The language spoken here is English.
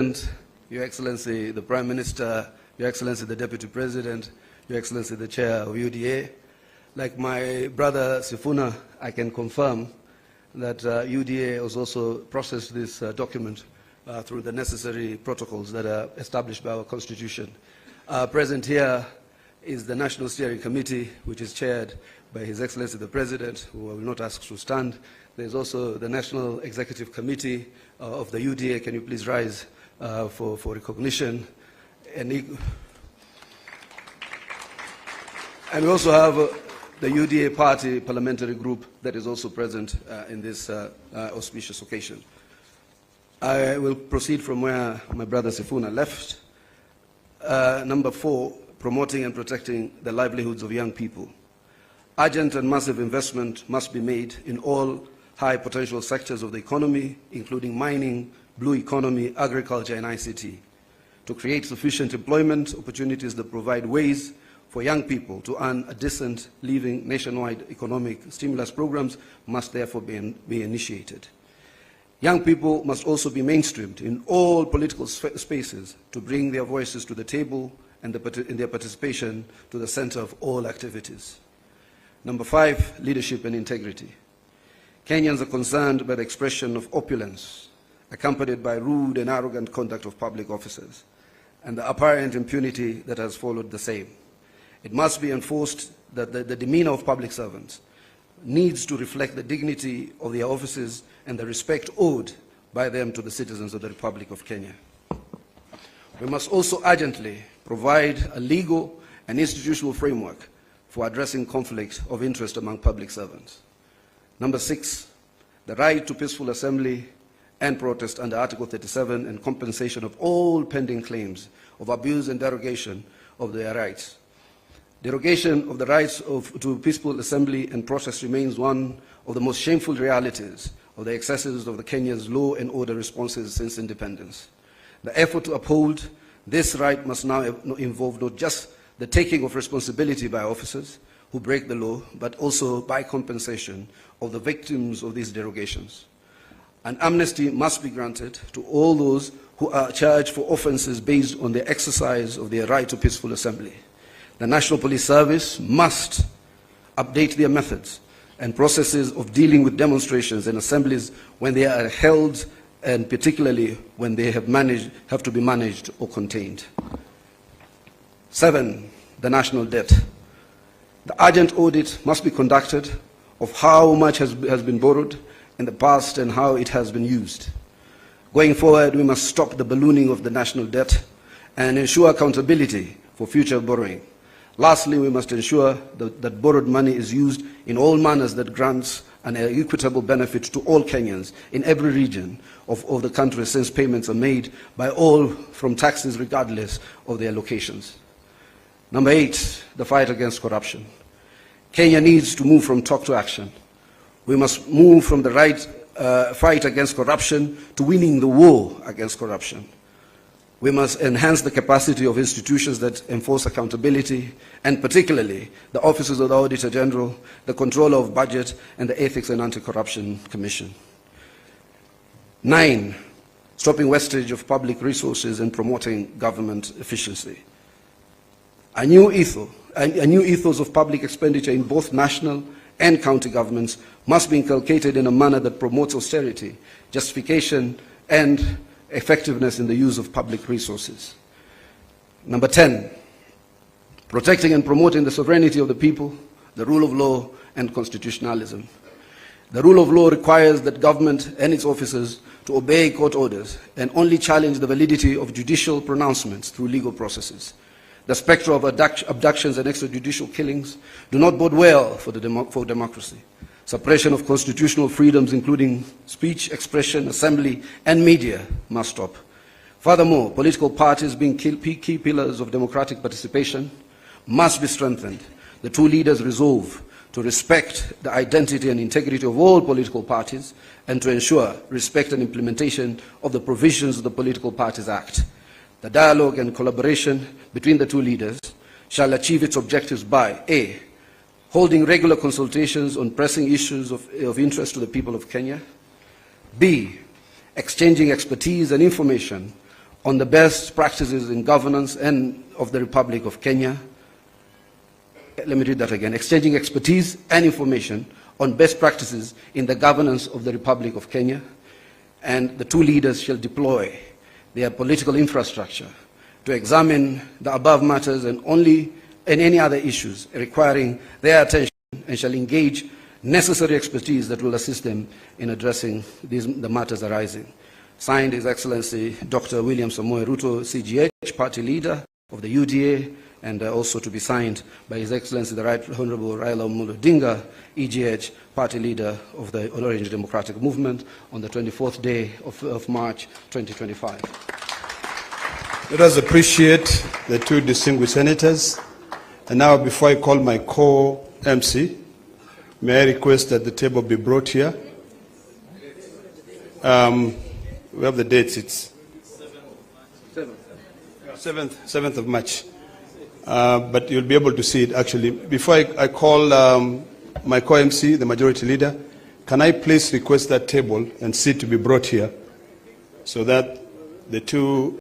Your Excellency, the Prime Minister, Your Excellency, the Deputy President, Your Excellency, the Chair of UDA. Like my brother Sifuna, I can confirm that UDA has also processed this document through the necessary protocols that are established by our Constitution. Present here is the National Steering Committee, which is chaired by His Excellency the President, who I will not ask to stand. There's also the National Executive Committee of the UDA. Can you please rise for recognition? And we also have the UDA Party Parliamentary Group that is also present in this auspicious occasion. I will proceed from where my brother Sifuna left. Number 4, promoting and protecting the livelihoods of young people. Urgent and massive investment must be made in all high potential sectors of the economy, including mining, blue economy, agriculture, and ICT, to create sufficient employment opportunities that provide ways for young people to earn a decent living. Nationwide economic stimulus programs must therefore be initiated. Young people must also be mainstreamed in all political spaces to bring their voices to the table and their participation to the center of all activities. Number 5, leadership and integrity. Kenyans are concerned by the expression of opulence, accompanied by rude and arrogant conduct of public officers, and the apparent impunity that has followed the same. It must be enforced that the demeanor of public servants needs to reflect the dignity of their offices and the respect owed by them to the citizens of the Republic of Kenya. We must also urgently provide a legal and institutional framework for addressing conflict of interest among public servants. Number 6, the right to peaceful assembly and protest under Article 37 and compensation of all pending claims of abuse and derogation of their rights. Derogation of the rights to peaceful assembly and protest remains one of the most shameful realities of the excesses of the Kenya's law and order responses since independence. The effort to uphold this right must now involve not just the taking of responsibility by officers who break the law, but also by compensation of the victims of these derogations. An amnesty must be granted to all those who are charged for offenses based on the exercise of their right to peaceful assembly. The National Police Service must update their methods and processes of dealing with demonstrations and assemblies when they are held, and particularly when they have to be managed or contained. 7, the national debt. The urgent audit must be conducted of how much has been borrowed in the past and how it has been used. Going forward, we must stop the ballooning of the national debt and ensure accountability for future borrowing. Lastly, we must ensure that borrowed money is used in all manners that grants an equitable benefit to all Kenyans in every region of the country, since payments are made by all from taxes regardless of their locations. Number 8, the fight against corruption. Kenya needs to move from talk to action. We must move from the fight against corruption to winning the war against corruption. We must enhance the capacity of institutions that enforce accountability, and particularly the offices of the Auditor General, the Controller of Budget, and the Ethics and Anti-Corruption Commission. 9, stopping wastage of public resources and promoting government efficiency. A new ethos of public expenditure in both national and county governments must be inculcated in a manner that promotes austerity, justification, and effectiveness in the use of public resources. Number 10, protecting and promoting the sovereignty of the people, the rule of law, and constitutionalism. The rule of law requires that government and its officers to obey court orders and only challenge the validity of judicial pronouncements through legal processes. The spectre of abductions and extrajudicial killings do not bode well for democracy. Suppression of constitutional freedoms, including speech, expression, assembly, and media, must stop. Furthermore, political parties, being key pillars of democratic participation, must be strengthened. The two leaders resolve to respect the identity and integrity of all political parties and to ensure respect and implementation of the provisions of the Political Parties Act. The dialogue and collaboration between the two leaders shall achieve its objectives by A, holding regular consultations on pressing issues of interest to the people of Kenya. B, exchanging expertise and information on the best practices in governance and of the Republic of Kenya. Let me read that again. Exchanging expertise and information on best practices in the governance of the Republic of Kenya. And the two leaders shall deploy their political infrastructure to examine the above matters and any other issues requiring their attention, and shall engage necessary expertise that will assist them in addressing the matters arising. Signed, His Excellency Dr. William Samoei Ruto, CGH, Party Leader of the UDA, and also to be signed by His Excellency the Right Honorable Raila Amolo Odinga, EGH, Party Leader of the Orange Democratic Movement, on the 24th day of March 2025. Let us appreciate the two distinguished senators. And now, before I call my co-MC, may I request that the table be brought here? We have the dates. It's 7th of March. But you'll be able to see it actually. Before I call my co-MC, the Majority Leader, can I please request that table and seat to be brought here so that the two